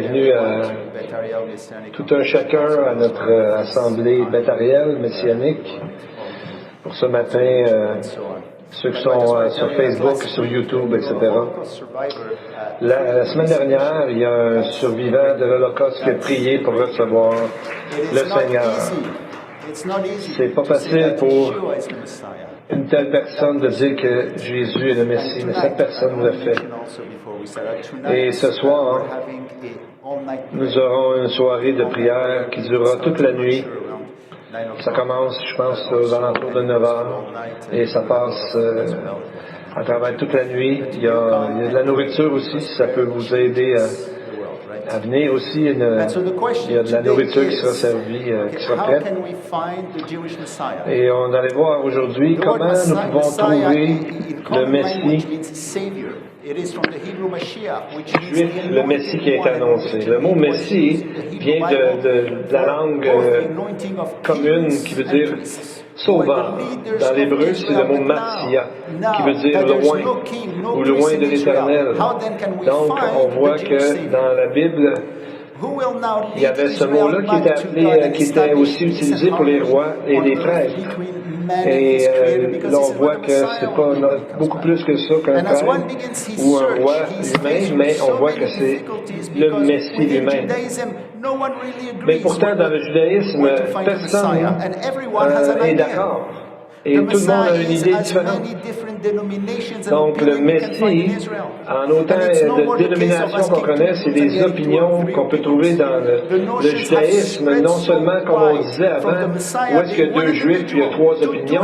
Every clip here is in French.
bienvenue à tout un chacun à notre assemblée Beth-Ariel messianique pour ce matin, ceux qui sont sur Facebook, sur YouTube, etc. La semaine dernière, il y a un survivant de l'Holocauste qui a prié pour recevoir le Seigneur. C'est pas facile pour une telle personne de dire que Jésus est le Messie, mais cette personne le fait. Et ce soir, nous aurons une soirée de prière qui durera toute la nuit. Ça commence, je pense, aux alentours de 9 heures et ça passe à travers toute la nuit. Il y a de la nourriture aussi, si ça peut vous aider à venir aussi. Il y a de la nourriture qui sera servie, qui sera prête. Et on allait voir aujourd'hui comment nous pouvons trouver le Messie juif, le Messie qui est annoncé. Le mot Messie vient de la langue commune qui veut dire sauveur. Dans l'hébreu, c'est le mot Massia, qui veut dire loin, ou loin de l'Éternel. Donc, on voit que dans la Bible, il y avait ce mot-là qui était aussi utilisé pour les rois et les prêtres. Et là, on voit que c'est pas beaucoup plus que ça qu'un prêtre ou un roi lui-même, mais on voit que c'est le Messie lui-même. Mais pourtant, dans le judaïsme, personne n'est d'accord. Et tout le monde a une idée différente. Donc, le Messie, en autant de dénominations qu'on connaît, c'est des opinions qu'on peut trouver dans le judaïsme, non seulement, comme on disait avant, où est-ce qu'il y a 2 juifs puis il y a 3 opinions,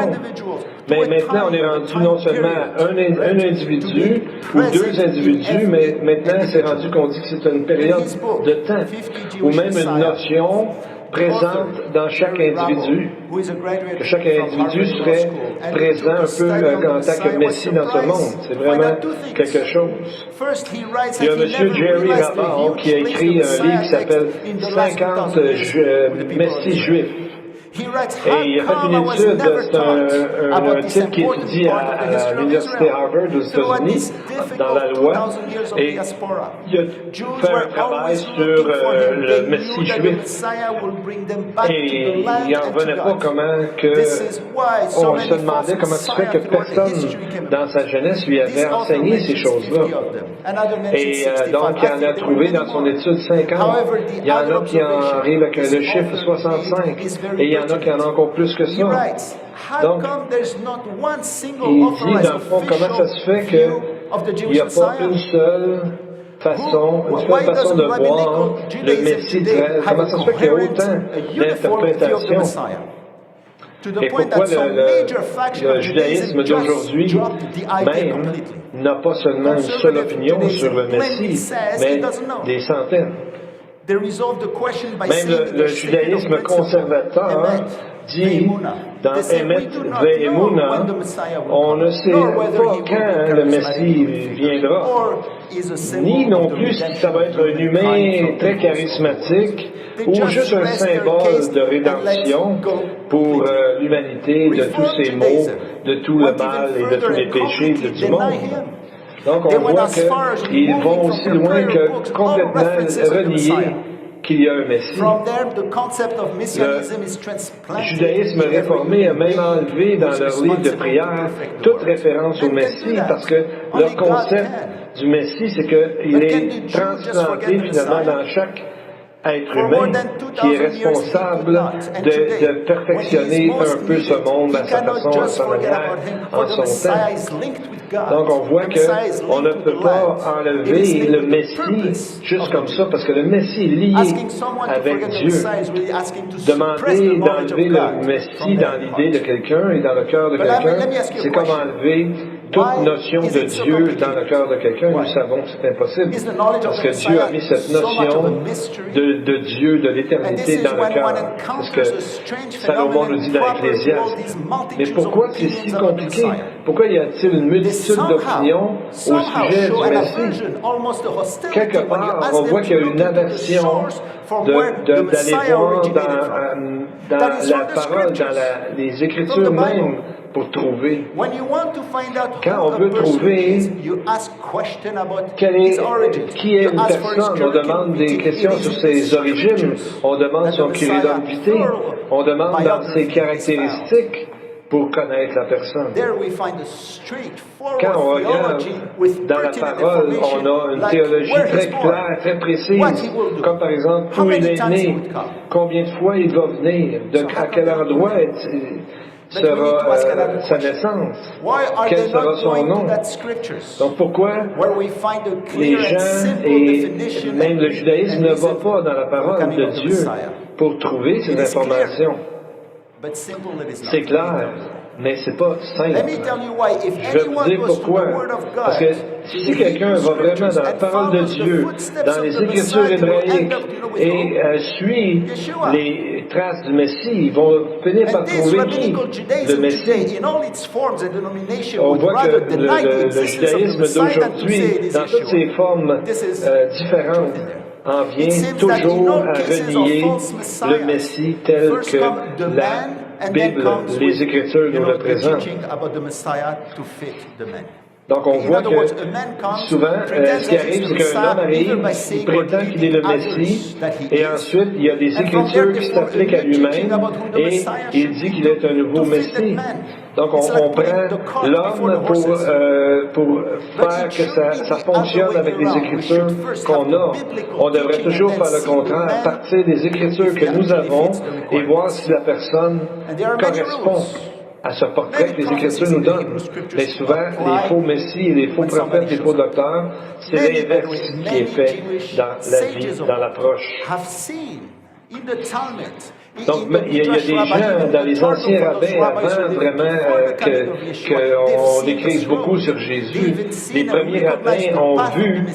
mais maintenant, on est rendu non seulement à un individu ou 2 individus, mais maintenant, c'est rendu qu'on dit que c'est une période de temps, ou même une notion présente dans chaque individu, que chaque individu serait présent un peu en tant que Messie dans ce monde. C'est vraiment quelque chose. Il y a M. Jerry Rabal qui a écrit un livre qui s'appelle 50 Messies juifs. Et il a fait une étude, c'est un type qui étudie à l'Université Harvard aux États-Unis, dans la loi, et il a fait un travail sur le Messie juif. Et il n'en revenait pas comment que, on se demandait comment ça se fait que personne dans sa jeunesse lui avait enseigné ces choses-là. Et donc, il en a trouvé dans son étude 50. Il y en a qui en arrivent avec le chiffre 65. Et il y en a qui en ont encore plus que ça. Donc, il dit, dans le fond, comment ça se fait qu'il n'y a pas une seule façon de voir le Messie d'Israël? Comment ça se fait qu'il y a autant d'interprétations? Et pourquoi le judaïsme d'aujourd'hui même n'a pas seulement une seule opinion sur le Messie, mais des centaines? Même le judaïsme conservateur dit dans Emet Ve'emuna, on ne sait pas quand le Messie viendra, ni non plus si ça va être un humain très charismatique ou juste un symbole de rédemption pour l'humanité de tous ses maux, de tout le mal et de tous les péchés du monde. Donc on voit qu'ils vont aussi loin que complètement renier qu'il y a un Messie. Le judaïsme réformé a même enlevé dans leur livre de prière toute référence au Messie parce que leur concept du Messie, c'est qu'il est transplanté finalement dans chaque être humain qui est responsable de perfectionner un peu ce monde à sa façon, à sa manière, en son temps. Donc on voit qu'on ne peut pas enlever le Messie juste comme ça, parce que le Messie est lié avec Dieu. Demander d'enlever le Messie dans l'idée de quelqu'un et dans le cœur de quelqu'un, c'est comme enlever toute notion de Dieu dans le cœur de quelqu'un. Nous savons que c'est impossible, parce que Dieu a mis cette notion de Dieu, de l'éternité dans le cœur. C'est ce que Salomon nous dit dans l'Ecclésiaste. Mais pourquoi c'est si compliqué? Pourquoi y a-t-il une multitude d'opinions au sujet du Messie? Quelque part, on voit qu'il y a une aversion d'aller voir dans la parole, dans les Écritures même, pour trouver. Quand on veut trouver Qui est une personne, on demande des questions sur ses origines, on demande son curriculum vitae, on demande dans ses caractéristiques pour connaître la personne. Quand on regarde dans la parole, on a une théologie très claire, très précise, comme par exemple où il est né, combien de fois il va venir, à quel endroit sera sa naissance, quel sera son nom. Donc pourquoi les gens et même le judaïsme ne va pas dans la parole de Dieu pour trouver ces informations? C'est clair, mais c'est pas simple. Je vais vous dire pourquoi. Parce que si quelqu'un va vraiment dans la parole de Dieu, dans les Écritures hébraïques, et suit les traces du Messie, ils vont finir par trouver qui? Le Messie. On voit que le judaïsme d'aujourd'hui, dans toutes ses formes différentes, en vient toujours à renier le Messie tel que la Bible, les Écritures nous le présentent. Donc on voit que souvent, ce qui arrive, c'est qu'un homme arrive, il prétend qu'il est le Messie, et ensuite il y a des Écritures qui s'appliquent à lui-même, et il dit qu'il est un nouveau Messie. Donc on prend l'homme pour faire que ça fonctionne avec les Écritures qu'on a. On devrait toujours faire le contraire, partir des Écritures que nous avons et voir si la personne correspond à ce portrait que les Écritures nous donnent. Mais souvent, les faux messies, les faux prophètes, les faux docteurs, c'est l'inverse qui est fait dans la vie, dans l'approche. Donc, il y a des gens dans les anciens rabbins avant vraiment qu'on écrive beaucoup sur Jésus. Les premiers rabbins ont vu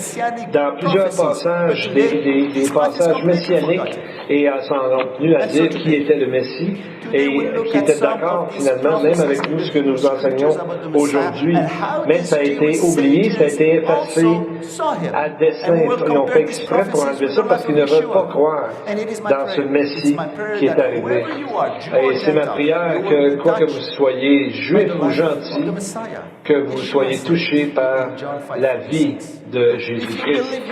dans plusieurs passages des passages messianiques et s'en sont tenus à dire qui était le Messie et qui étaient d'accord finalement même avec nous ce que nous enseignons aujourd'hui. Mais ça a été oublié, ça a été effacé à dessein. Ils ont fait exprès pour enlever ça parce qu'ils ne veulent pas croire dans ce Messie qui est arrivé. Et c'est ma prière que, quoi que vous soyez juif ou gentil, que vous soyez touchés par la vie de Jésus-Christ.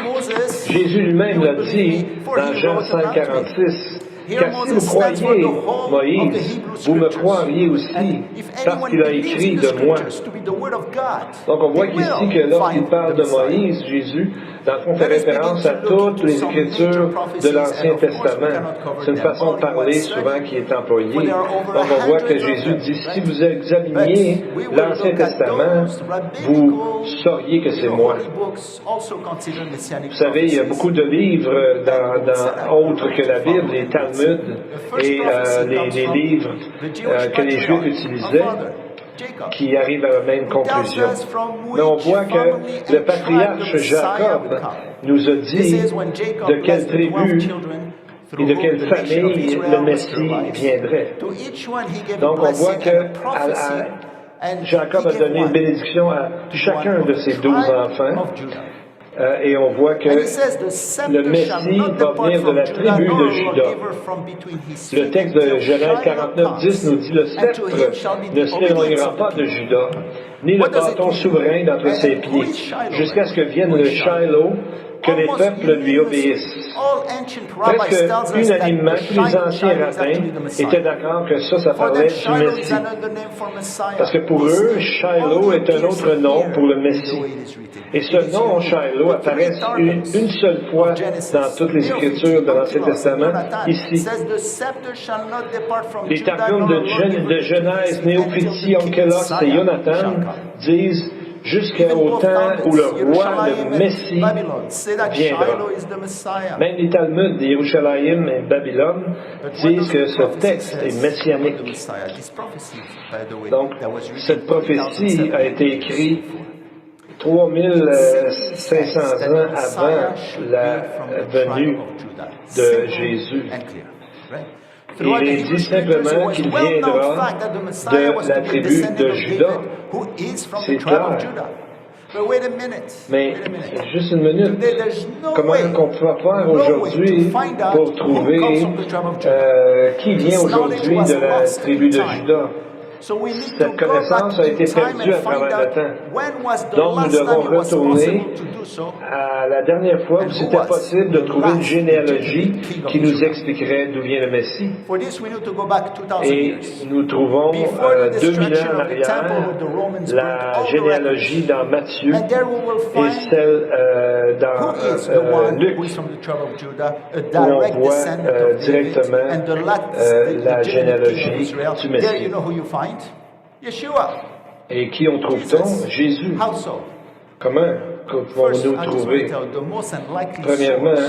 Jésus lui-même l'a dit dans Jean 5,46. Car si vous croyez Moïse, vous me croiriez aussi, parce qu'il a écrit de moi. Donc on voit qu'ici que lorsqu'il parle de Moïse, Jésus, dans le fond, fait référence à toutes les Écritures de l'Ancien Testament. C'est une façon de parler souvent qui est employée. Donc on voit que Jésus dit, si vous examiniez l'Ancien Testament, vous sauriez que c'est moi. Vous savez, il y a beaucoup de livres autres que la Bible, les Talmuds et les livres que les Juifs utilisaient, qui arrivent à la même conclusion. Mais on voit que le patriarche Jacob nous a dit de quelle tribu et de quelle famille le Messie viendrait. Donc on voit que Jacob a donné une bénédiction à chacun de ses 12 enfants. Et on voit que le Messie va venir de la tribu de Juda. Le texte de Genèse 49:10 nous dit, le sceptre ne s'éloignera pas de Juda, ni le bâton souverain d'entre ses pieds, jusqu'à ce que vienne le Shiloh, que les peuples lui obéissent. Presque unanimement, tous les anciens rabbins étaient d'accord que ça parlait du Messie. Parce que pour eux, Shiloh est un autre nom pour le Messie. Et ce nom, Shiloh, apparaît une seule fois dans toutes les Écritures de l'Ancien Testament, ici. Les Targums de Genèse, Néophétie, Onkelos et Jonathan disent jusqu'au temps où le roi, le Messie, viendra. Même les Talmuds de Yerushalayim et Babylone disent que ce texte est messianique. Donc, cette prophétie a été écrite 3500 ans avant la venue de Jésus. Et il dit simplement qu'il viendra de la tribu de Juda. C'est clair. Mais juste une minute, comment on peut faire aujourd'hui pour trouver qui vient aujourd'hui de la tribu de Juda? Cette connaissance a été perdue à travers le temps. Donc, nous devons retourner à la dernière fois où c'était possible de trouver une généalogie qui nous expliquerait d'où vient le Messie. Et nous trouvons 2000 ans en arrière la généalogie dans Matthieu et celle dans Luc, où on voit directement la généalogie du Messie. Et qui on trouve-t-on? Jésus. Comment pouvons-nous trouver? Premièrement,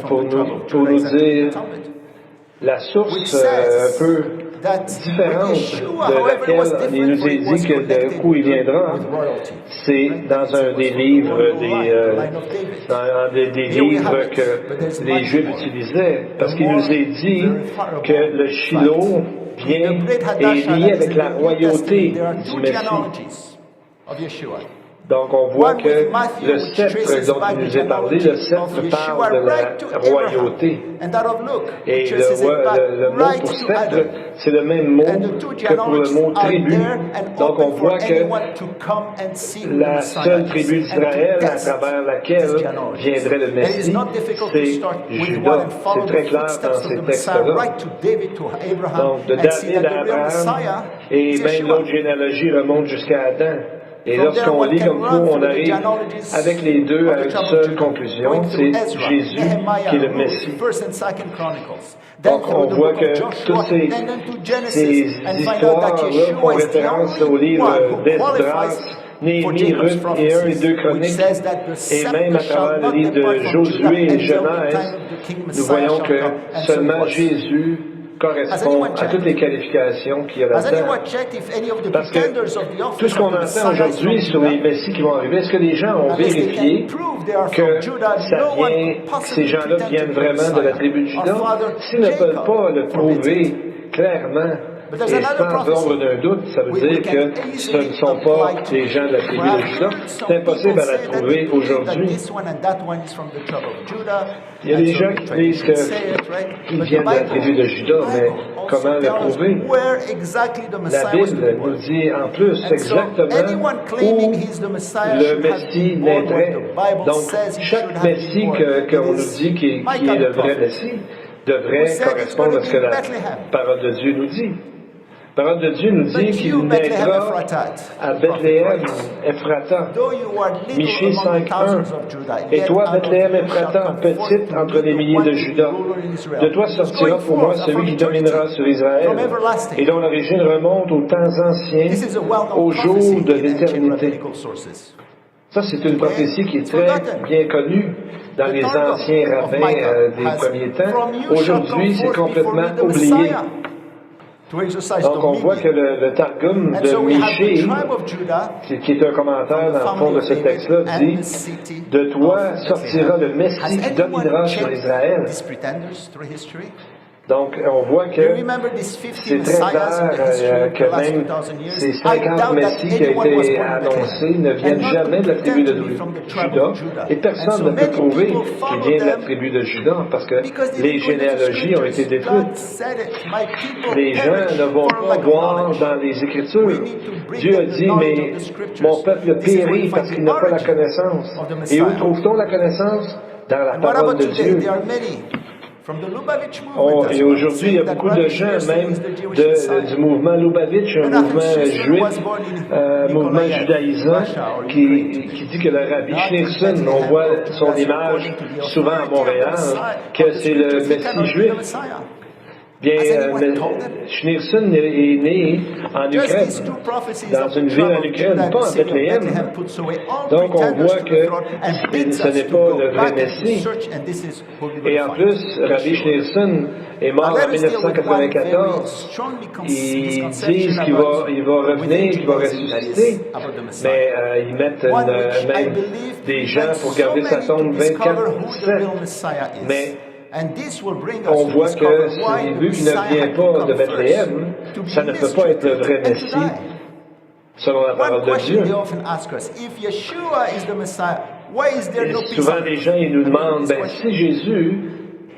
pour nous dire la source un peu différente de laquelle il nous est dit que de où il viendra, c'est dans un des livres, des livres que les Juifs utilisaient, parce qu'il nous est dit que le Shiloh est lié avec la royauté du Messie. Donc, on voit que le sceptre dont il nous est parlé, le sceptre parle de la royauté. Et le mot pour sceptre, c'est le même mot que pour le mot tribu. Donc, on voit que la seule tribu d'Israël à travers laquelle viendrait le Messie, c'est Judas. C'est très clair dans ces textes-là. Donc, de David à Abraham, et même l'autre généalogie remonte jusqu'à Adam. Et lorsqu'on lit comme ça, on arrive avec les deux à une seule conclusion, c'est Jésus qui est le Messie. Donc on voit que toutes ces histoires-là font référence au livre d'Esdras, Néhémie, Ruth et 1 et 2 Chroniques, et même à travers le livre de Josué et Genèse, nous voyons que seulement Jésus correspond à toutes les qualifications qu'il y a là-dedans. Parce que tout ce qu'on entend aujourd'hui sur les messies qui vont arriver, est-ce que les gens ont vérifié que ces gens-là viennent vraiment de la tribu de Juda? S'ils ne peuvent pas le prouver clairement, et sans l'ombre d'un doute, ça veut dire que ce ne sont pas des gens de la tribu de Juda. C'est impossible à la trouver aujourd'hui. Il y a des gens qui disent qu'ils viennent de la tribu de Juda, mais comment le prouver? La Bible nous dit en plus exactement où le Messie naîtrait. Donc, chaque Messie qu'on nous dit qui est le vrai Messie devrait correspondre à ce que la parole de Dieu nous dit. La parole de Dieu nous dit qu'il naîtra à Bethléem, Ephrata, Michée 5.1. Et toi, Bethléem, Ephrata, petite entre les milliers de Juda, de toi sortira pour moi celui qui dominera sur Israël, et dont l'origine remonte aux temps anciens, au jour de l'éternité. Ça, c'est une prophétie qui est très bien connue dans les anciens rabbins des premiers temps. Aujourd'hui, c'est complètement oublié. Donc, on voit que le Targum de Michée, qui est un commentaire dans le fond de ce texte-là, dit « De toi sortira le Messie qui dominera sur Israël. » Donc, on voit que c'est très clair que même ces 50 Messies qui ont été annoncés ne viennent jamais de la tribu de Juda, et personne ne peut prouver qu'ils viennent de la tribu de Juda, parce que les généalogies ont été détruites. Les gens ne vont pas voir dans les Écritures. Dieu a dit, mais mon peuple périt parce qu'il n'a pas la connaissance. Et où trouve-t-on la connaissance? Dans la parole de Dieu. Et aujourd'hui, il y a beaucoup de gens, même du mouvement Lubavitch, un mouvement juif, mouvement judaïsant, qui dit que le rabbi Schneerson, on voit son image souvent à Montréal, que c'est le Messie juif. Bien, Schneerson est né en Ukraine, dans une ville en Ukraine, pas en Bethléem. Donc, on voit que ce n'est pas le vrai Messie. Et en plus, Rabbi Schneerson est mort en 1994. Ils disent qu'il va revenir, qu'il va ressusciter, mais ils mettent même des gens pour garder sa tombe 24/7. Mais on voit que vu qu'il ne vient pas de Bethléem, ça ne peut pas être le vrai Messie, selon la parole de Dieu. Et souvent, les gens ils nous demandent, si Jésus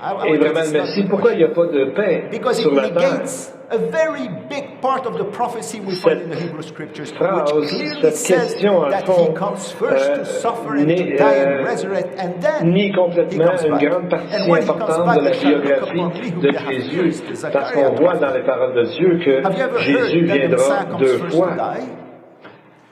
est vraiment le Messie, pourquoi il n'y a pas de paix Because sur it la terre? negates a very big part of the prophecy we find in the Hebrew Scriptures, phrase, which clearly cette says question, en that fond, he comes first to suffer and to die and resurrect, and then nie he complètement comes une back. grande partie And when he comes importante back, de la it shall look biographie upon me whom de they have Jésus, pierced, the parce Zechariah qu'on voit dans prophet. les paroles de Dieu que Have you ever Jésus heard that the viendra Messiah comes deux first fois. to die?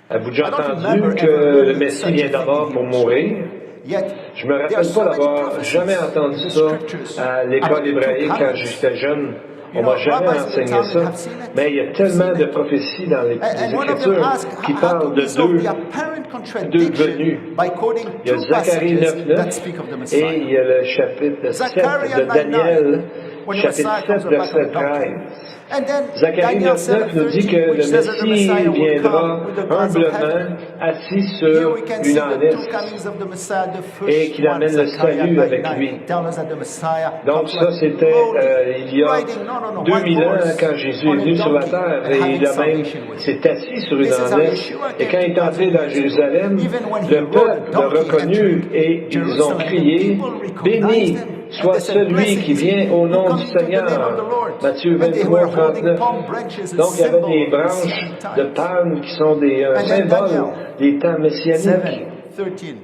Avez-vous déjà I don't entendu remember que ever le learning Messie such a vient thing d'abord in pour Hebrew mourir? Yet, Je me there are rappelle so pas many d'avoir prophecies jamais entendu in the ça scriptures à l'école about the two hébraïque quand comings. j'étais jeune. You On know, m'a jamais rabbis in the enseigné Talmud ça. have seen it. Mais il y a They've tellement seen de it. prophéties dans les And one of them Écritures asked, qui how parlent to de resolve deux the apparent venues. contradiction by quoting Il y a two Zacharie passages 9.9 that speak of the et Messiah. il y a le chapitre 7 Zechariah de Daniel, 9:9, when the chapitre Messiah comes 7, back on verset a donkey. 13. And then Zacharie Daniel 9.9 nous dit que 7:13, le which says that the Messie Messiah will viendra come with the clouds of humblement heaven. assis Here sur we can see une the ânesse two comings of the Messiah. The et first qu'il one, amène le Zechariah salut avec 9:9, lui. tells us that the Messiah Donc comes ça, like c'était lowly, il y a riding, no, 2000 white ans horse, quand Jésus on est a venu sur la donkey, terre and et having il a même salvation with him. s'est assis sur une This is how ânesse. Yeshua Et came quand il est 2000 entré dans years ago. Jérusalem, Even when he le rode a peuple l'a donkey reconnu entering et ils ont Jerusalem, the crié, people recognized béni him, and soit they said, celui "Blessed qui is he vient au who nom comes du into the name of the Seigneur. Lord." Matthieu And they 23, were holding 39. palm branches, a Donc il y avait symbol des of the branches Messianic de times. palmes qui sont des And then symboles Daniel des temps messianiques. 7:13.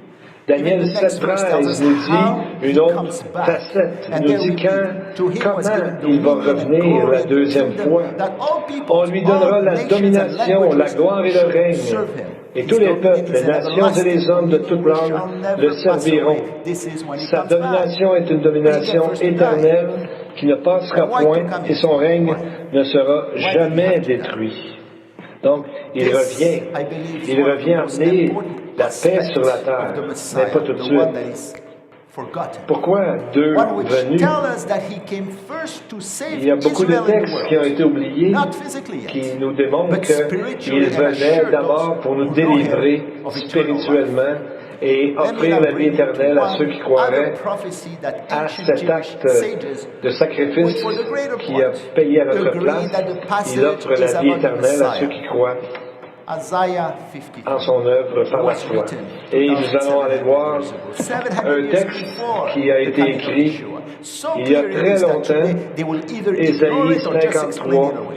Daniel Even the next verse tells 7.13 us nous how dit he une autre comes back. facette, And nous there dit we read, to him was comment given il va dominion and revenir glory la and deuxième kingdom, fois. that all On peoples, lui donnera all la nations and domination, la languages gloire et le should règne. serve him. Et His tous les dominion peuples, is les an nations et everlasting les hommes de dominion toute which langue shall never le pass serviront. away. This is when he Sa comes back. domination est une domination first to die. éternelle qui ne passera And why point to come et son in? règne Why? ne sera Why did he jamais have to die? détruit. Donc, il This, revient. I believe, is Il one of the revient most amener important la paix sur la aspects terre, of the mais Messiah, pas tout de the suite. one that is forgotten. Pourquoi deux One which venues? tells us that he came first to save Il y a beaucoup de Israel in the textes qui ont world. été oubliés, Not physically yet, qui nous démontrent but spiritually qu'il and venait assure d'abord those pour nous who know him délivrer of eternal life. spirituellement et Let me offrir now la vie bring you to éternelle à ceux qui one croiraient other prophecy that à ancient cet Jewish acte sages de sacrifice would, for the greater qui a part, payé à notre agree place. that the passage Il offre is la vie about the éternelle à ceux Messiah. qui croient Isaiah en 53. son œuvre par la was foi. written Et nous allons aller voir 700 un years texte before qui a the été coming of écrit Yeshua. So il y a clear it très is that longtemps, today they will either ignore Ésaïe it or just explain 53, it away.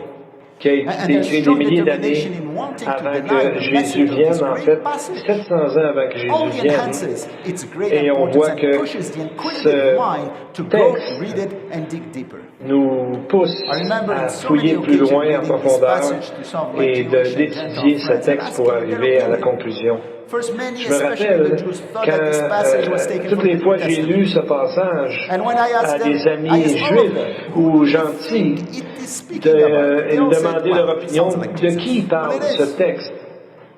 qui a été And there's écrit des strong milliers determination d'années in wanting to avant deny que the Jésus message of vienne, this en great fait, passage. 700 ans avant que Jésus Only vienne. enhances its great Et on importance voit and que pushes the inquisitive ce mind to go texte read it and dig deeper. nous pousse I remember à in so many fouiller plus occasions loin en reading this profondeur passage to some of my et Jewish and d'étudier Gentile ce friends and texte pour asking their arriver à la opinion. conclusion. First, many, Je me especially rappelle the Jews, thought that this quand passage was taken toutes from les the fois New j'ai Testament. lu ce passage And when I asked à them, des I amis asked all of juifs them, ou who do you gentils think it is speaking about? et They me all said, demander leur well, it opinion sounds like de Jesus. qui parle Well, it ce is. texte.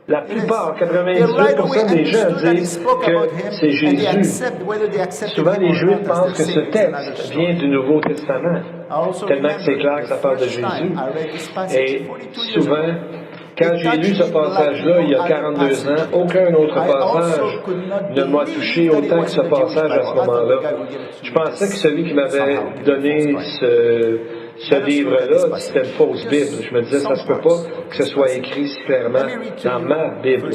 La It is. plupart, They right away 98% des gens understood that he disent spoke about que him, c'est and they Jésus. accept whether they accepted Souvent, him les or Juifs not as pensent their que ce savior is another texte story. vient du Nouveau Testament, I also tellement que c'est remember clair que ça the parle de first Jésus. time I read this passage Et 42 years souvent, ago. quand j'ai lu ce passage-là, il y a 42 ans, aucun autre passage ne m'a touché autant que ce passage à ce moment-là. Je pensais que celui qui m'avait donné ce livre-là, c'était une fausse Bible. Je me disais, ça se peut pas que ce soit écrit si clairement dans ma Bible,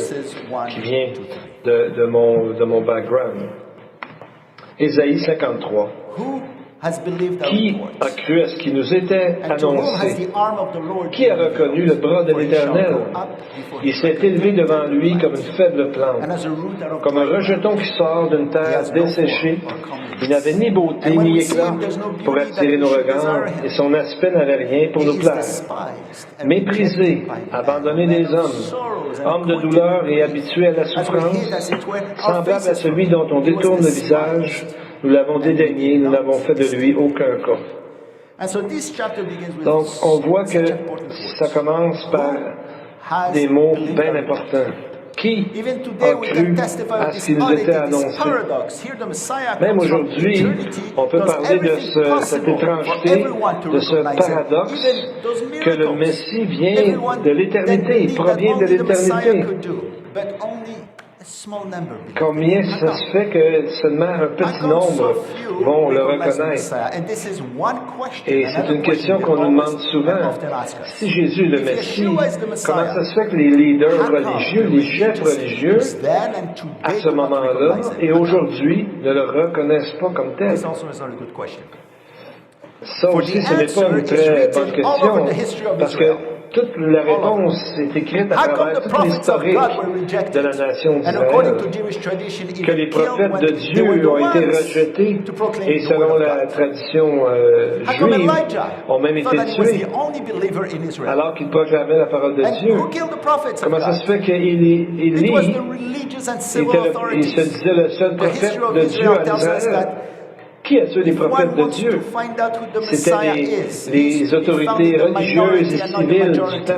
qui vient de mon background. Ésaïe 53. Qui a cru à ce qui nous était annoncé? Qui a reconnu le bras de l'Éternel? Il s'est élevé devant lui comme une faible plante, comme un rejeton qui sort d'une terre desséchée. Il n'avait ni beauté ni éclat pour attirer nos regards, et son aspect n'avait rien pour nous plaire. Méprisé, abandonné des hommes, homme de douleur et habitué à la souffrance, semblable à celui dont on détourne le visage, nous l'avons dédaigné, nous n'avons fait de lui aucun cas. Donc, on voit que ça commence par des mots bien importants. Qui a cru à ce qui nous était annoncé? Même aujourd'hui, on peut parler de cette étrangeté, de ce paradoxe, que le Messie vient de l'éternité, il provient de l'éternité. a small number believe. Combien How ça come? se fait que seulement un How petit come nombre so few vont le recognize the reconnaître? Messiah? And this is one question, Et c'est another une question question qu'on they nous always demande and souvent. often ask us. Si Jésus est le If Messie, Yeshua is the Messiah, comment ça se fait que les leaders how come religieux, the les chefs religious religieux, leaders then and à today ce do not moment-là recognize him? et How come? aujourd'hui, ne le reconnaissent pas comme tel? This also is not a good question. Ça aussi, ce n'est pas une très bonne question, parce que toute la réponse est écrite à How come travers the toute prophets of l'historique God were de rejected? la nation And according to d'Israël, Jewish tradition, que les even killed prophètes when de they were Dieu the ont été ones rejetés to proclaim et the word selon of la God. tradition How come juive, Elijah ont même thought été that he was tués the only believer in Israel? alors qu'ils proclamaient la parole de And Dieu. who killed the prophets of Comment ça se God? fait qu'Élie It was the religious and civil il se authorities. disait le seul The prophète history of de Dieu Israel en tells us Israël? that Qui a tué les if one prophètes de wants Dieu? to find out who the C'était Messiah is, les autorités religieuses et civiles du majority. temps.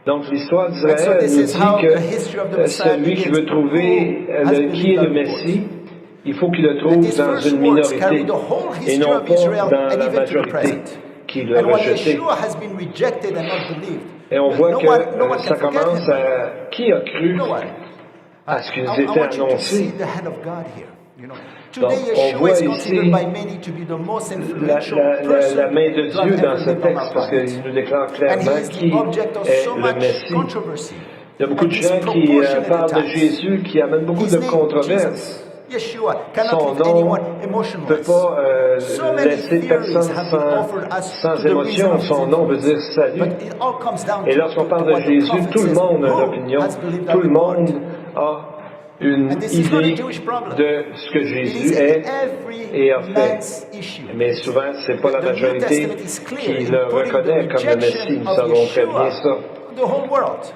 Donc l'histoire And d'Israël so this nous is dit how que the history of the Messiah celui qui begins. veut trouver Who has qui est believed le our Messie, reports? il faut qu'il le And trouve these dans first une words carry minorité the whole et history non of pas Israel dans and la even to the majorité present. qui l'a And while rejeté. Yeshua has been rejected and not believed, Et on voit no que one ça can forget commence him. à qui a cru No one. à ce qu'ils I étaient want you to see annoncés. the hand of God here. You know, Donc, today on Yeshua voit is ici considered by many to be the most la influential person main de to have Dieu dans ever ce lived on texte our parce planet. qu'il nous déclare And he clairement is qui the object of est so le much Messie. controversy Il y a beaucoup and de gens qui disproportionate parlent de attacks. Jésus qui amènent beaucoup His de name, controverses. Jesus, Yeshua, cannot Son leave nom anyone ne peut emotionless. pas So many laisser theories personne have been offered us sans to the reason émotion. of his Son nom veut influence. dire salut. But it all comes down Et to lorsqu'on parle de what the Jésus, prophet tout le says. monde a une Who opinion. has believed Tout our le report? monde a une And this is not a idée Jewish problem. de ce que It Jésus is est every et a fait. man's issue. Mais souvent, ce n'est pas la The New majorité Testament is clear qui in le putting reconnaît the comme le Messie. rejection Nous of savons très bien Yeshua ça. to the whole world.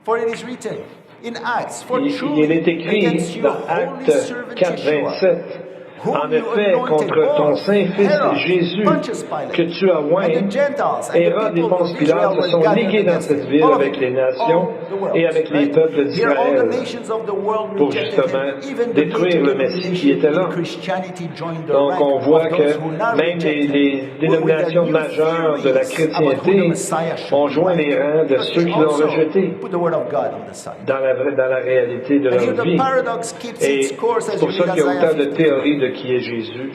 For it is written in Acts, for Il truly est écrit against your dans holy Actes servant 4, Yeshua, 27. whom En you effet, anointed contre ton both Saint-Fils Herod, Jésus, Pontius Pilate, que tu as and oint, the Gentiles, and the Hérode et people Ponce of Pilate Israel se were sont gathered ligués dans against cette him. ville All of avec it, les nations all the world, et avec les right? peuples Here all the d'Israël nations of the world pour rejected justement him. Even the détruire le major Messie qui était là. denomination in Christianity joined the Donc rank on voit of que those who now même reject him, les who with their dénominations new majeures de la theories about who the chrétienté Messiah should ont be joint like. les rangs de Because ceux they qui l'ont also rejeté put the word of God on the side. dans la réalité de And here leur the vie. paradox keeps Et its course c'est as pour you ça read qu'il y a Isaiah autant de 53. théories de qui est Jésus,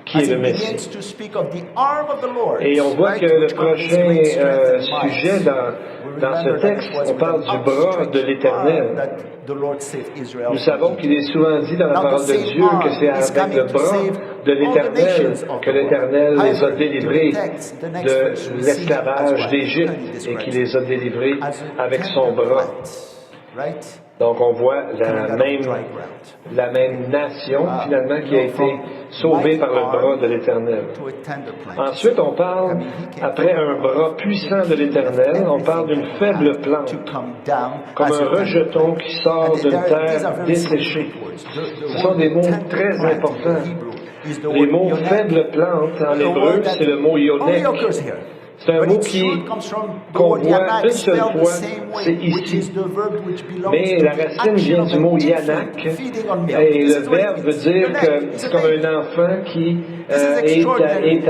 qui As est le it Messie. begins to speak of the arm of the Lord, Et on voit right, que le which conveys prochain great strength and might. sujet We dans ce remember that texte, it was on with parle an du bras de outstretched l'Éternel. arm that the Lord saved Israel Nous from savons Egypt. qu'il est souvent dit dans la Now the parole de same Dieu que c'est arm is avec coming le to bras save de all the l'Éternel nations of que the world. l'Éternel les a However, in délivrés the text, the next de verse, we see as l'esclavage well. d'Égypte Look at it et qu'il described les a délivrés as a avec son tender bras. plant, right? Donc on voit Coming out of dry ground. la même nation finalement qui a été sauvée par le bras de l'Éternel. To a tender plant. Ensuite, on parle, après un bras puissant de l'Éternel, on parle d'une faible plante, To come down comme as un a tender rejeton plant. qui sort And d'une these terre are very desséchée. significant words. The Ce sont word des mots tender très plant in importants. the Hebrew is the Les word mots yonek, faible plante en a hébreu, word that c'est le mot only yonek. occurs here. C'est un But mot its root comes from the qu'on word voit yanak, une seule spelled the fois, same way, c'est which ici. is the verb which belongs Mais to la the racine action vient of du an mot infant yanak, feeding on milk. et This le is what it verbe veut means. dire Yonek que is c'est a comme baby. un enfant qui This is extraordinary,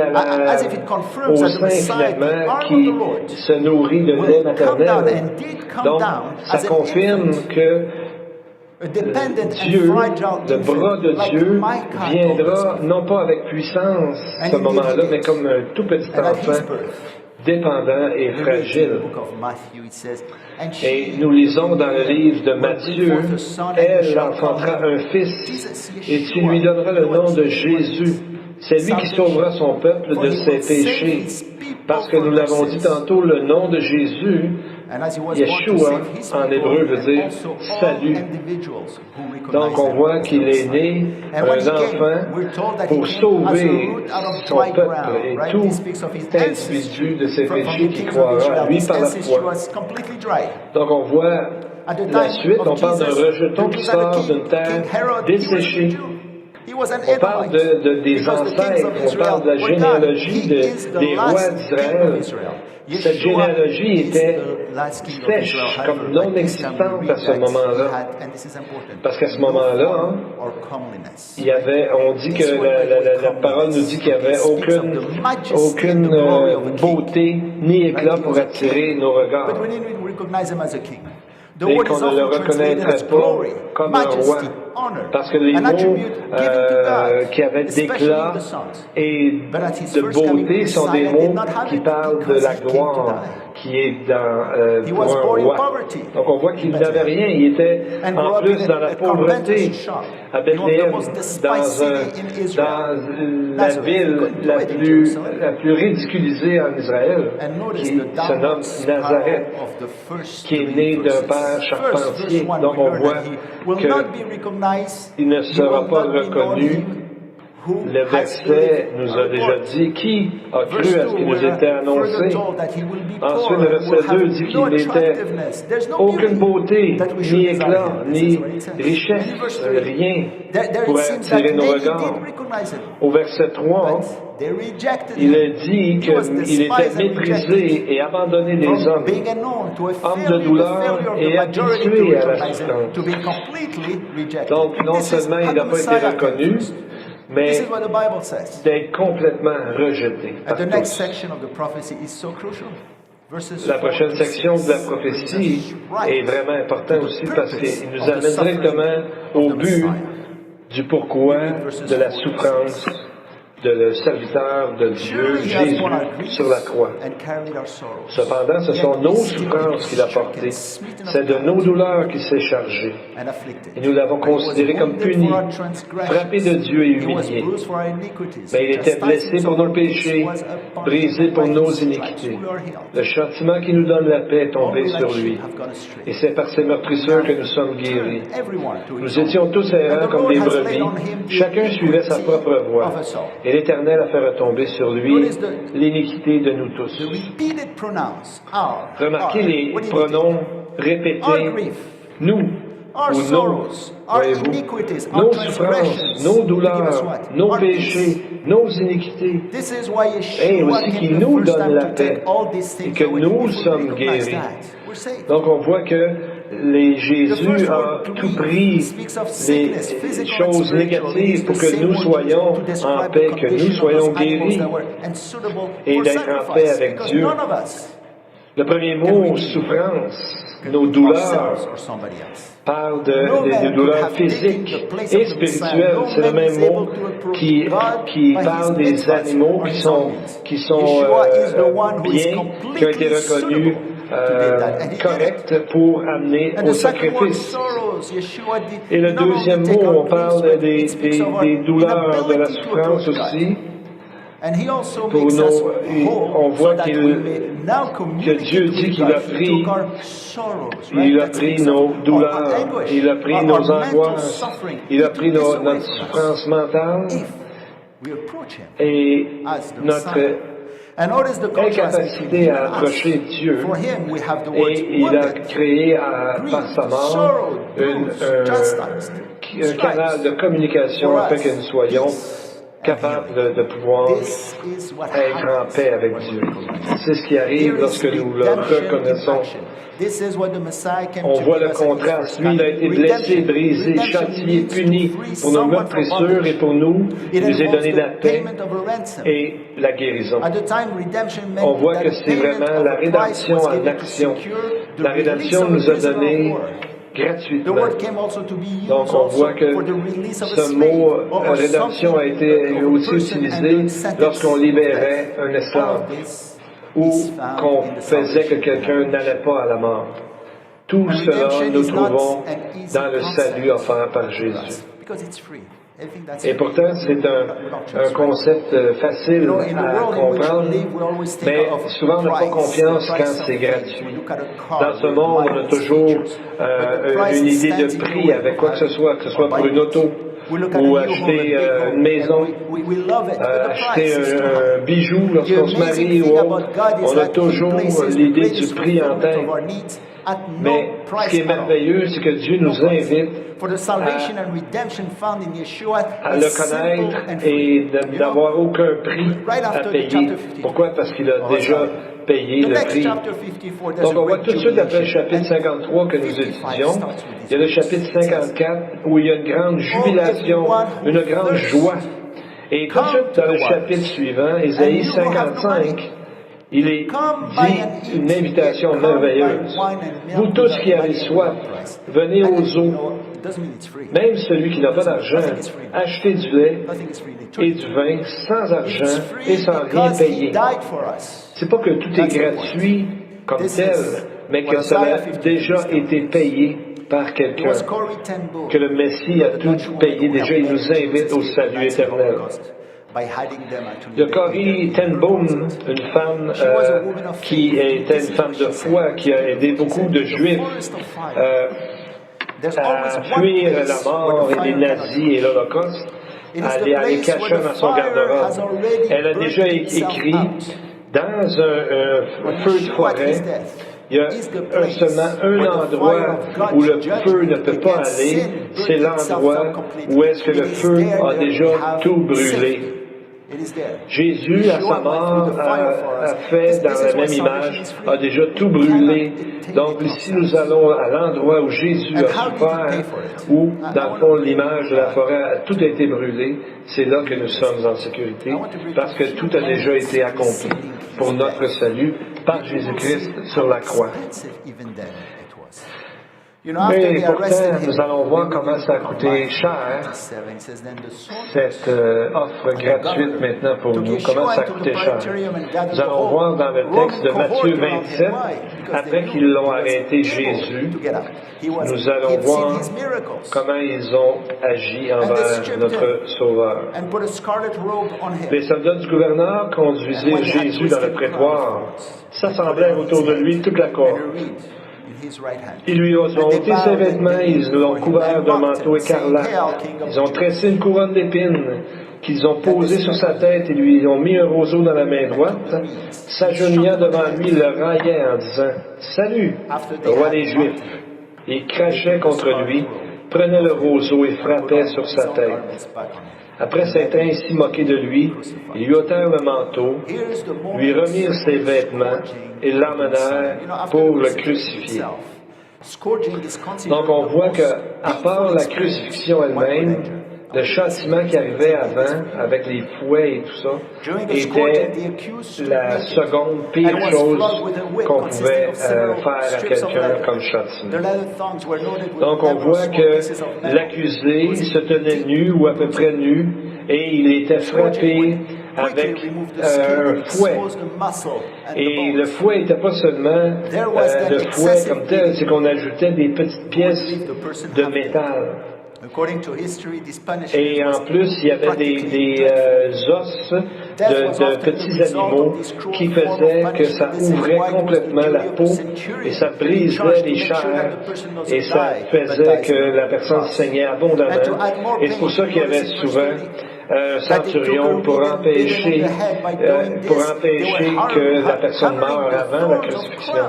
as if it confirms au that the sein Messiah, the finalement, arm of qui the Lord, se nourrit de lait will come down maternel. and did come Donc, down ça as an confirme infant. que A dependent Dieu, and fragile le bras de infant, like Dieu, Micah viendra told us. non pas avec puissance And ce indeed moment-là, he mais is. comme un tout petit And at his enfant, birth, dépendant et we read in fragile. the book of Matthew, it says, and Et she nous lisons dans le livre de will bring Matthieu, forth a son, and you elle shall call enfantera him un fils, Jesus, et tu lui donneras le nom de Jésus. C'est lui qui sauvera son peuple de ses péchés. Parce que nous l'avons dit tantôt, le nom de Jésus, And as he was born to Yeshua, save his en people, hébreu, veut and dire also all salut. individuals who recognize Donc on him voit as qu'il their est son. né And when he un came, enfant we're told that he pour came as a sauver root out of son dry peuple ground, et right? tout This speaks of his ancestry. individu de ses From the péchés qui kings of croira Israel, à lui his par la ancestry foi. was completely dry. Donc on voit At the la time suite, of on parle d'un Jesus, rejeton the qui Messiah sort king, d'une terre King Herod, he wasn't a desséchée. Jew. He was an On parle Edomite. des Because the kings ancêtres, of on Israel parle de la were gone. généalogie He is the des rois last king of d'Israël. Israel. Cette Yeshua généalogie is était the last king of sèche, Israel. comme However, non by this time we existante read à ce that he moment-là. had, and this is important, Parce qu'à ce no moment-là, form or comeliness. il y avait, on dit que la parole nous dit qu'il n'y avait aucune beauté ni éclair pour attirer nos But regards. we didn't recognize him as a king. The et word qu'on is ne le often translated reconnaîtrait as pas glory, comme un roi. majesty, honor, Parce que les an mots attribute given to God, qui avaient especially d'éclat the sons. et But at his de first coming, beauté sont des Messiah did mots not have qui it parlent de because la he came to gloire die. qui est He pour was un born in roi. poverty Donc on voit in qu'il Bethlehem. n'avait rien, il était And en grew up plus in dans la a carpenter's pauvreté shop à in one of the Bethléem, most despised cities in Israel. dans la Nazareth. You ville couldn't do it in Jerusalem. la plus ridiculisée en Israël, And notice qui the se nomme downward spiral Nazareth, of the first qui est three né d'un verses. père First, verse charpentier. 1, Donc we on learn voit that he will que not be recognized, il ne he sera will pas not be known reconnu. him who Le has verset believed nous our a déjà report. dit qui a cru Verse à ce 2, qui nous we're était further annoncé. told that he will be Ensuite, poor, le will verset 2 have dit no qu'il n'était attractiveness. There's no aucune beauté, that we should ni desire éclat, him. This ni is what it says. richesse, And in verse 3, rien there it pourrait seems that attirer nos many regards. did recognize him, Au verset 3, but they rejected il him. est dit He was qu'il despised était and rejected. méprisé et abandonné des From hommes, being unknown to a homme de failure, the douleur failure of the et majority to habitué à la recognize him, souffrance. to be completely rejected. Donc, non This is seulement how il n'a the pas été Messiah came reconnu, first. mais This is what the Bible says. d'être complètement rejeté And par the next tous. section of the prophecy is so crucial. Verses La 4 prochaine to section de 6 la brings prophétie us right est vraiment importante to the aussi parce purpose qu'il nous of the amène suffering directement au of the but Messiah. du pourquoi de la souffrance de le serviteur de Dieu, Surely he has Jésus, borne our griefs sur la croix. and carried our sorrows. Cependant, ce sont nos souffrances qu'il a portées. C'est de nos douleurs qu'il s'est chargé. And afflicted. Et nous l'avons But he was considéré comme wounded puni, for our transgressions. frappé de Dieu et He was humilié. bruised for our iniquities. Mais il était blessé pour nos péchés, Was upon brisé him, pour and by nos his stripes iniquités. we are healed. Le châtiment qui nous donne la paix est All tombé we sur like lui. sheep have gone astray. Et c'est par ses meurtrissures que nous sommes guéris. Turn everyone to his Nous own. étions tous And errants the comme Lord des has laid brebis. on him the Chacun suivait sa iniquity propre voie. of us all. Et l'Éternel a fait retomber sur lui Notice the- l'iniquité de nous tous. The repeated pronouns, our, Remarquez les what did he pronoms do? répétés. Our grief, Nous our ou nos, sorrows, our voyez-vous. iniquities, our Nos souffrances, transgressions. nos To give us douleurs, what? nos Our péchés, peace. nos iniquités. This is why Et Yeshua aussi came qu'il the nous first donne time la to take paix all these et things que away. nous If we sommes recognize guéris. that, we're saved. Donc on voit que The Jésus first a word tout grief pris speaks of les sickness, physical and choses spiritual. It négatives is pour the que same nous word soyons used to en describe paix, the que nous condition of soyons those animals guéris that were unsuitable et for d'être en paix sacrifice, avec because Dieu. none of us Le premier can mot, redeem souffrance, can nos redeem douleurs, ourselves or somebody else. parle No des man could douleurs have taken physiques the place et of the Messiah. spirituelles. No C'est le man même is mot able to approach qui God by parle his des mitzvahs animaux or qui his sont, own means. qui sont Yeshua is the one who is bien, qui ont été completely reconnus suitable to do that. And he did it. corrects pour amener And au the second word, sacrifice. sorrows, Yeshua did Et le not only deuxième take mot, our on parle griefs, but des it speaks of our douleurs, de la inability to souffrance approach God. aussi. And he also Pour makes us nos- on whole voit so that qu'il- we may now que communicate Dieu dit with qu'il God. a He pris- took our sorrows, Il right? a That pris speaks nos of our douleurs, anguish, il a pris our nos mental angoisses, suffering. il a He pris took this away notre from us. souffrance mentale If we approach him et as the notre Messiah. And notice the contrast between incapacité him à and us. approcher Dieu. For him, we have the words Et il a wounded, créé par sa grieved, mort sorrowed, une- bruised, chastised, un canal de communication for afin us, que nous soyons peace and capables healing. de pouvoir This is what être en happens paix avec when Dieu. we recognize. C'est ce qui arrive Here is lorsque nous le redemption in reconnaissons. action. This is what the Messiah came On to voit give le us at his contraste. first Lui, il a coming. été blessé, Redemption. brisé, Redemption châtié, means to puni free pour nos someone from meurtrissures bondage. et pour nous, It il nous est involves donné la the paix payment of a ransom. et la guérison. At the time, redemption meant On voit that que the c'est payment vraiment of la a price rédemption was en given to action. secure the La release rédemption of a nous a prisoner donné of war. The gratuitement. word came also to be used Donc on also voit que for the release of a ce slave mot or rédemption a été something of a aussi person and utilisé the sentence lorsqu'on of libérait death. un All esclave of this ou is found qu'on in the faisait que salvation quelqu'un we have. n'allait pas à la mort. Tout And cela, redemption nous is not trouvons an easy dans le concept salut offert par for Jésus. us, because it's free. Everything that's Et free. pourtant, c'est Without un choice, right? concept facile You know, in the à world in which we comprendre, live, we always think mais of souvent on n'a pas price, confiance the quand price of c'est things. gratuit. We look at a car, Dans ce we monde, on admire a its toujours features, but the price une idée stands de in the prix way avec of quoi que ce soit or pour buying une auto it. We look at a ou new home, a acheter big home, une maison, and we love it, but the acheter price is too un high. bijou The lorsqu'on se amazing marie ou thing autre. about God is On a that He toujours places the l'idée du greatest prix en fulfillment tête. of our needs at Mais no ce price qui est at all. merveilleux, c'est que Dieu No nous price. invite For the salvation and redemption found in Yeshua à is le simple connaître and free. et d'avoir aucun prix right à after the payer. chapter 54. Pourquoi? Parce qu'il a Oh, déjà sorry. payé The le next prix. chapter 54, there's Donc a on voit great tout de suite après le jubilation. chapitre 53 que nous 55 étudions, starts with il y a le these chapitre words. 54 où il y a une grande jubilation, everyone who une grande thirsts, joie. Et tout de come suite to dans le the waters. chapitre suivant, And Ésaïe you will have no 55, il est dit une invitation merveilleuse. Vous tous qui avez soif, venez aux eaux. Même celui qui n'a pas d'argent, achetez du lait et du vin sans argent et sans rien payer. C'est pas que tout est gratuit comme tel, mais que cela a déjà été payé par quelqu'un, que le Messie a tout payé déjà, il nous invite au salut éternel. Il y a Corrie ten Boom, une femme qui était une femme de foi, qui a aidé beaucoup de Juifs à fuir la mort et les nazis et l'Holocauste, à aller cacher dans son garde-robe. Elle a déjà écrit dans un feu de forêt. Il y a seulement un endroit où le feu ne peut pas aller, c'est l'endroit où est-ce que le feu a déjà tout brûlé. Jésus, à sa mort, a fait dans la même image, a déjà tout brûlé. Donc, si nous allons à l'endroit où Jésus a souffert, où, dans le fond, l'image de la forêt a tout été brûlé, c'est là que nous sommes en sécurité, parce que tout a déjà été accompli pour notre salut par Jésus-Christ sur la croix. Mais pourtant, nous allons voir comment ça a coûté cher, cette offre gratuite maintenant pour nous, comment ça a coûté cher. Nous allons voir dans le texte de Matthieu 27, après qu'ils l'ont arrêté Jésus, nous allons voir comment ils ont agi envers notre Sauveur. Les soldats du gouverneur conduisirent Jésus dans le prétoire, s'assemblèrent autour de lui toute la cour. Ils lui ont ôté ses vêtements, ils l'ont couvert d'un manteau écarlate. Ils ont tressé une couronne d'épines qu'ils ont posée sur sa tête et lui ont mis un roseau dans la main droite. S'agenouillant devant lui, il le raillait en disant « Salut, roi des Juifs !» Ils crachaient contre lui, prenaient le roseau et frappaient sur sa tête. Après s'être ainsi moqué de lui, ils lui ôtèrent le manteau, lui remirent ses vêtements et l'emmenèrent pour le crucifier. Donc on voit qu'à part la crucifixion elle-même, le châtiment qui arrivait avant, avec les fouets et tout ça, était la seconde pire chose qu'on pouvait faire à quelqu'un comme châtiment. Donc on voit que l'accusé se tenait nu ou à peu près nu, et il était frappé avec un fouet. Et le fouet n'était pas seulement le fouet comme tel, c'est qu'on ajoutait des petites pièces de métal. Et en plus, il y avait des os de petits animaux qui faisaient que ça ouvrait complètement la peau et ça brisait les chairs et ça faisait que la personne saignait abondamment. Et c'est pour ça qu'il y avait souvent un centurion pour empêcher que la personne meure avant la crucifixion.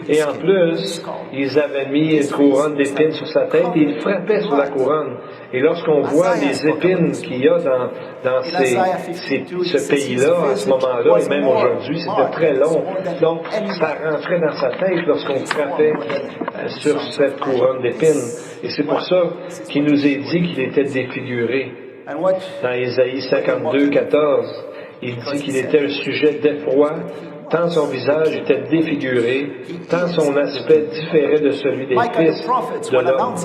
Et en plus, ils avaient mis une couronne d'épines sur sa tête et ils frappaient sur la couronne. Et lorsqu'on voit les épines qu'il y a dans ce pays-là, à ce moment-là, et même aujourd'hui, c'était très long. Donc, ça rentrait dans sa tête lorsqu'on frappait sur cette couronne d'épines. Et c'est pour ça qu'il nous est dit qu'il était défiguré. Dans Ésaïe 52, 14, il dit qu'il était un sujet d'effroi, tant son visage était défiguré, tant son aspect différait de celui des fils de l'homme.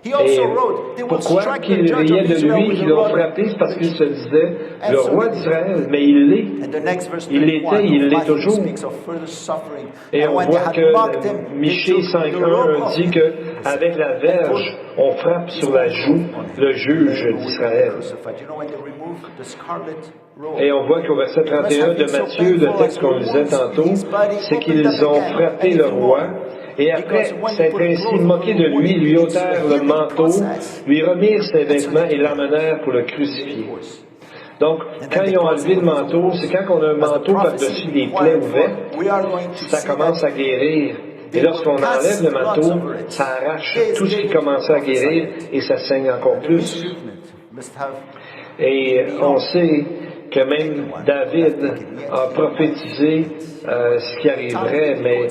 Et pourquoi qu'ils riaient de lui, qu'ils l'ont frappé, c'est parce qu'il se disait le roi d'Israël, mais il l'est. Il l'était, il l'est toujours. Et on voit que Michée 5.1 dit qu'avec la verge, on frappe sur la joue le juge d'Israël. Et on voit qu'au verset 31 de Matthieu, le texte qu'on lisait tantôt, c'est qu'ils ont frappé le roi, et après s'être ainsi moqué de lui, lui ôtèrent le manteau, lui remirent ses vêtements et l'emmenèrent pour le crucifier. Donc, quand ils ont enlevé le manteau, c'est quand on a un manteau par-dessus des plaies ouvertes, ça commence à guérir. Et lorsqu'on enlève le manteau, ça arrache tout ce qui commençait à guérir et ça saigne encore plus. Et on sait que même David a prophétisé ce qui arriverait, mais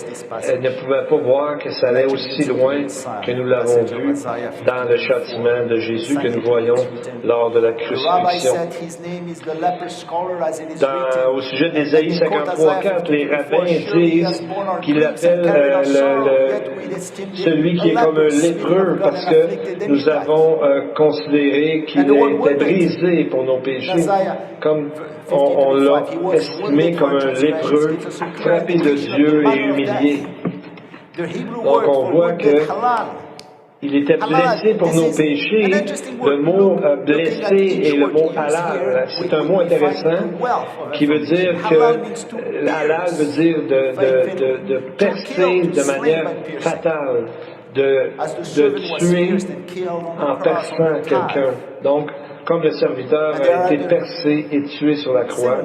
ne pouvait pas voir que ça allait aussi loin que nous l'avons vu dans le châtiment de Jésus que nous voyons lors de la crucifixion. Au sujet d'Ésaïe 53:4, les rabbins disent qu'il appelle celui qui est comme un lépreux parce que nous avons considéré qu'il était brisé pour nos péchés, comme on l'a estimé comme un lépreux, frappé de Dieu et humilié. Donc on voit que il était blessé pour nos péchés. Le mot blessé et le mot halal, c'est un mot intéressant qui veut dire que halal veut dire de percer de manière fatale, de tuer en perçant quelqu'un. Donc, comme le serviteur a été percé et tué sur la croix.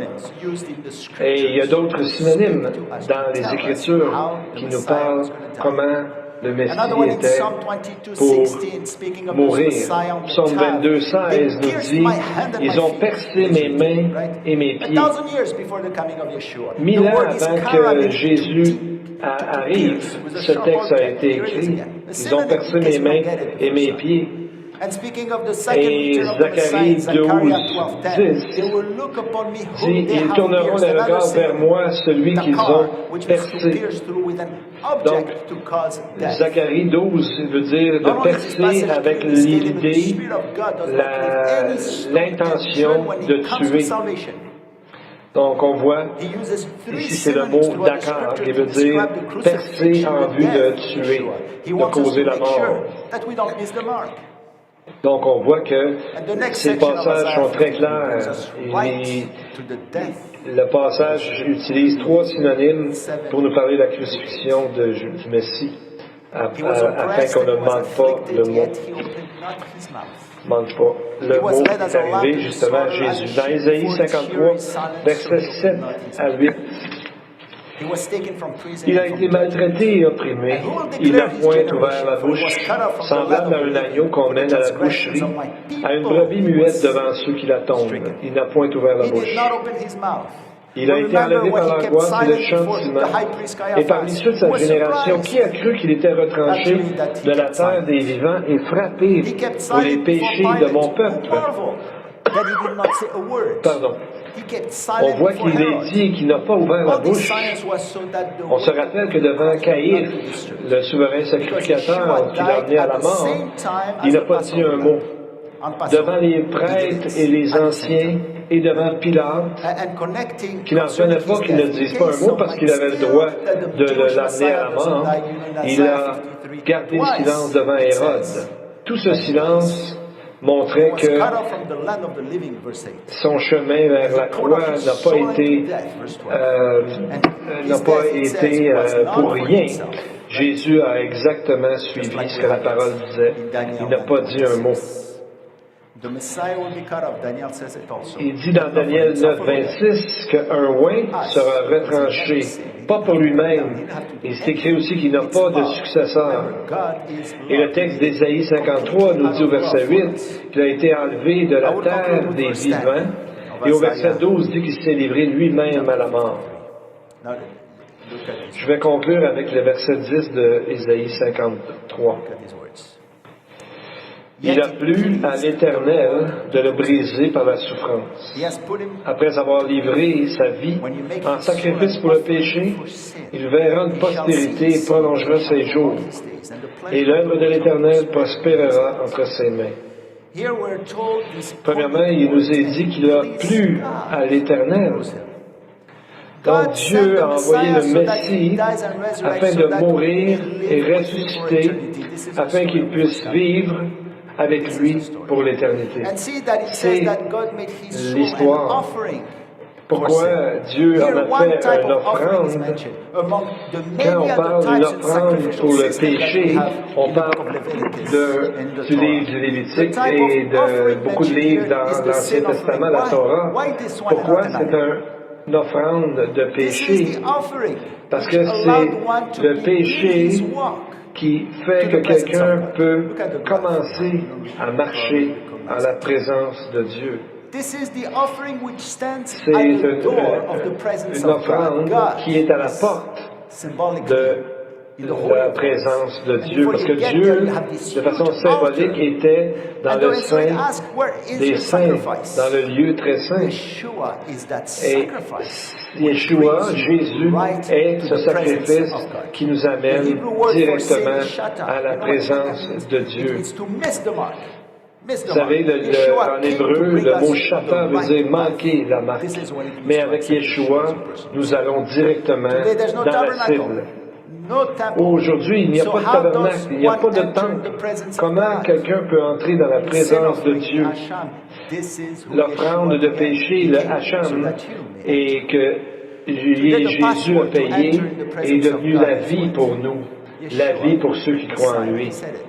Et il y a d'autres synonymes dans les Écritures qui nous parlent comment le Messie était pour mourir. Psaume 22:16 nous dit « Ils ont percé mes mains et mes pieds. » 1000 ans avant que Jésus arrive, ce texte a été écrit. Ils ont percé mes mains et mes pieds. Et Zacharie 12:10 dit « Ils tourneront les regards vers moi, celui qu'ils ont percé. » Donc, Zacharie 12 veut dire de percer avec l'idée, l'intention de tuer. Donc, on voit, ici c'est le mot d'accord, qui veut dire percer en vue de tuer, de causer la mort. Donc, on voit que ces passages sont très clairs. Le passage utilise 3 synonymes pour nous parler de la crucifixion du Messie, afin qu'on ne manque pas le mot. Manque pas. Le mot est arrivé justement à Jésus. Dans Ésaïe 53, versets 7 à 8, il a été maltraité et opprimé. Il n'a point ouvert la bouche, semblable à un agneau qu'on mène à la boucherie, à une brebis muette devant ceux qui la tombent. Il n'a point ouvert la bouche. Il a été enlevé par l'angoisse et le châtiment. Et parmi ceux de sa génération, qui a cru qu'il était retranché de la terre des vivants et frappé pour les péchés de mon peuple? Pardon. On voit qu'il est dit qu'il n'a pas ouvert la bouche. On se rappelle que devant Caïphe, le souverain sacrificateur qui l'a amené à la mort, il n'a pas dit un mot. Devant les prêtres et les anciens et devant Pilate, qui n'en revenait pas qu'il ne dise pas un mot parce qu'il avait le droit de l'amener à la mort, il a gardé le silence devant Hérode. Tout ce silence montrait que son chemin vers la croix n'a pas été pour rien. Jésus a exactement suivi ce que la parole disait. Il n'a pas dit un mot. Il dit dans Daniel 9:26 qu'un oint sera retranché, pas pour lui-même. Il s'est écrit aussi qu'il n'a pas de successeur. Et le texte d'Ésaïe 53 nous dit au verset 8 qu'il a été enlevé de la terre des vivants. Et au verset 12 dit qu'il s'est livré lui-même à la mort. Je vais conclure avec le verset 10 d'Ésaïe 53. Il a plu à l'Éternel de le briser par la souffrance. Après avoir livré sa vie en sacrifice pour le péché, il verra une postérité et prolongera ses jours. Et l'œuvre de l'Éternel prospérera entre ses mains. Premièrement, il nous est dit qu'il a plu à l'Éternel. Donc Dieu a envoyé le Messie afin de mourir et ressusciter, afin qu'il puisse vivre avec lui pour l'éternité. C'est l'histoire. Pourquoi Dieu en a fait une offrande? Quand on parle d'une offrande pour le péché, on parle du livre du Lévitique et de beaucoup de livres dans l'Ancien Testament, la Torah. Pourquoi c'est une offrande de péché? Parce que c'est le péché qui fait que quelqu'un peut commencer à marcher en la présence de Dieu. This is the offering which stands C'est at the door of the presence une of God. offrande God qui est à la is porte symbolically de in the Holy la of Holies. présence de And Dieu, before parce you que get Dieu, there, you have this de façon huge symbolique, altar. était dans le So it saint, asks, where is des your saints, sacrifice? dans le lieu très saint. Yeshua is that Et sacrifice. Yeshua, Jésus, est ce sacrifice qui nous The amène Hebrew word for sin directement is shata. à la You know what shata présence means? de It Dieu. means to miss the mark. Miss the Vous savez, mark. Yeshua en came to hébreu, bring le us mot on chata the veut right dire path. manquer la marque. This is what it means Mais to avec accept Yeshua as Yeshua, your personal nous Savior. allons directement Today there's no dans la tabernacle. cible. No temple. Aujourd'hui, il n'y a So pas de how tabernacle, does il n'y a one pas de enter temple. the presence of Comment God? quelqu'un peut entrer dans la The sin présence de offering, Dieu? Hasham. This is who L'offrande Yeshua de became. péché, He le came so Hacham, that you may et que Today, the Jésus password a to payé enter in the est presence of devenu God la is vie what? pour nous, Yeshua, la vie pour ceux qui croient en Messiah, lui. he said it.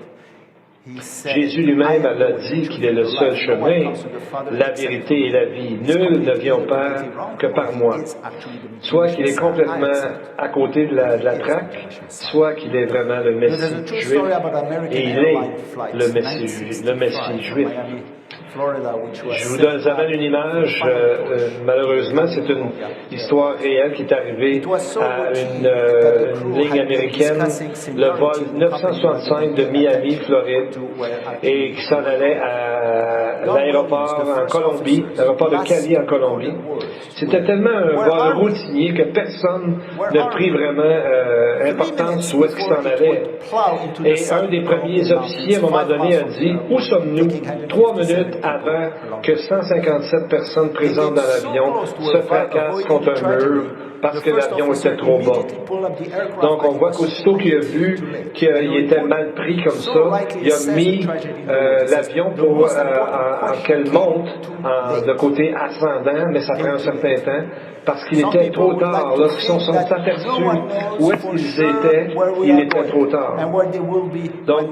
He said Jésus it. lui-même I am the l'a way, dit the qu'il est truth, le and the seul life. No one chemin, comes to the Father la except vérité through et me. la vie. It's Nul ne completely vient au either Père completely wrong, que or par he moi. is actually the Soit qu'il est Messiah. I complètement accept. à côté de la traque, soit qu'il est vraiment le There's Messie a true juif, story about American et il airline est flight le Messie juif. 1965 from Miami, Florida, which was Je vous set up amène une image, for final malheureusement, c'est une histoire réelle qui est arrivée à une ligne américaine, le vol 965 de Miami, Floride, et qui s'en allait à l'aéroport en Colombie, l'aéroport de Cali en Colombie. C'était tellement un vol routinier que personne ne prit vraiment importance où est-ce qu'il s'en allait. Et un des premiers officiers, à un moment donné, a dit « Où sommes-nous? » 3 minutes avant que 157 personnes présentes dans l'avion se fracassent contre un mur parce que l'avion était trop bas. Donc, on voit qu'aussitôt qu'il a vu qu'il était mal pris comme ça, il a mis l'avion pour qu'elle monte de côté ascendant, mais ça prend un certain temps, parce qu'il était trop tard. Lorsqu'ils se sont aperçus où est-ce qu'ils étaient, il était trop tard. Donc,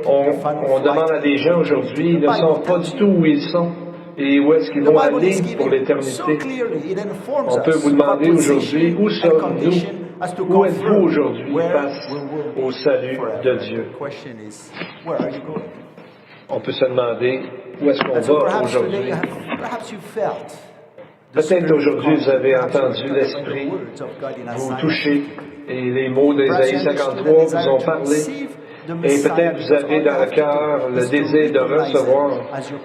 on demande à des gens aujourd'hui, ils ne savent pas du tout où ils sont. Et où est-ce qu'ils vont aller pour l'éternité? On peut vous demander aujourd'hui, où sommes-nous? Où êtes-vous aujourd'hui face au salut de Dieu? On peut se demander, où est-ce qu'on va aujourd'hui? Peut-être aujourd'hui vous avez entendu l'Esprit vous toucher et les mots d'Ésaïe 53 vous ont parlé. Et peut-être vous avez dans le cœur le désir de recevoir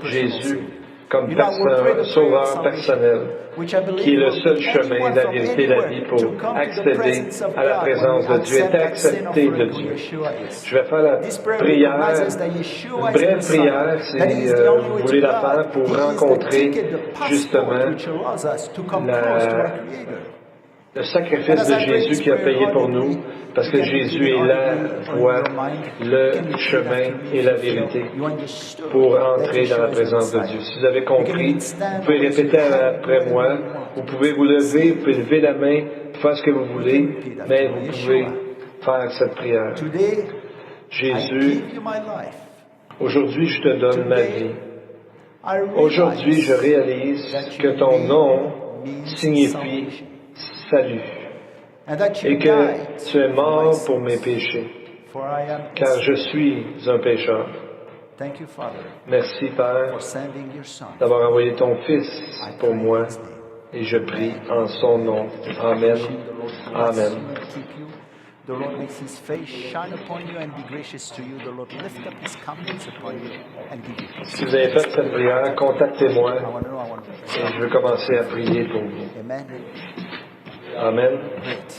Jésus comme sauveur personnel, qui est le seul chemin, la vérité et la vie pour accéder à la présence de Dieu, être accepté de Dieu. Je vais faire la prière, une brève prière, si vous voulez la faire, pour rencontrer justement le sacrifice de Jésus qui a payé pour nous, parce que Jésus est la voie, le chemin et la vérité pour entrer dans la présence de Dieu. Si vous avez compris, vous pouvez répéter après moi, vous pouvez vous lever, vous pouvez lever la main, faire ce que vous voulez, mais vous pouvez faire cette prière. Jésus, aujourd'hui je te donne ma vie. Aujourd'hui je réalise que ton nom signifie salut et que tu es mort pour mes péchés, car je suis un pécheur. Merci, Père, d'avoir envoyé ton Fils pour moi, et je prie en son nom. Amen. Amen. The Lord makes his face shine upon you and be gracious to you. The Lord lift up his countenance upon you and give you peace. Si vous avez fait cette prière, contactez-moi et je veux commencer à prier pour vous. Amen. Amen. Great.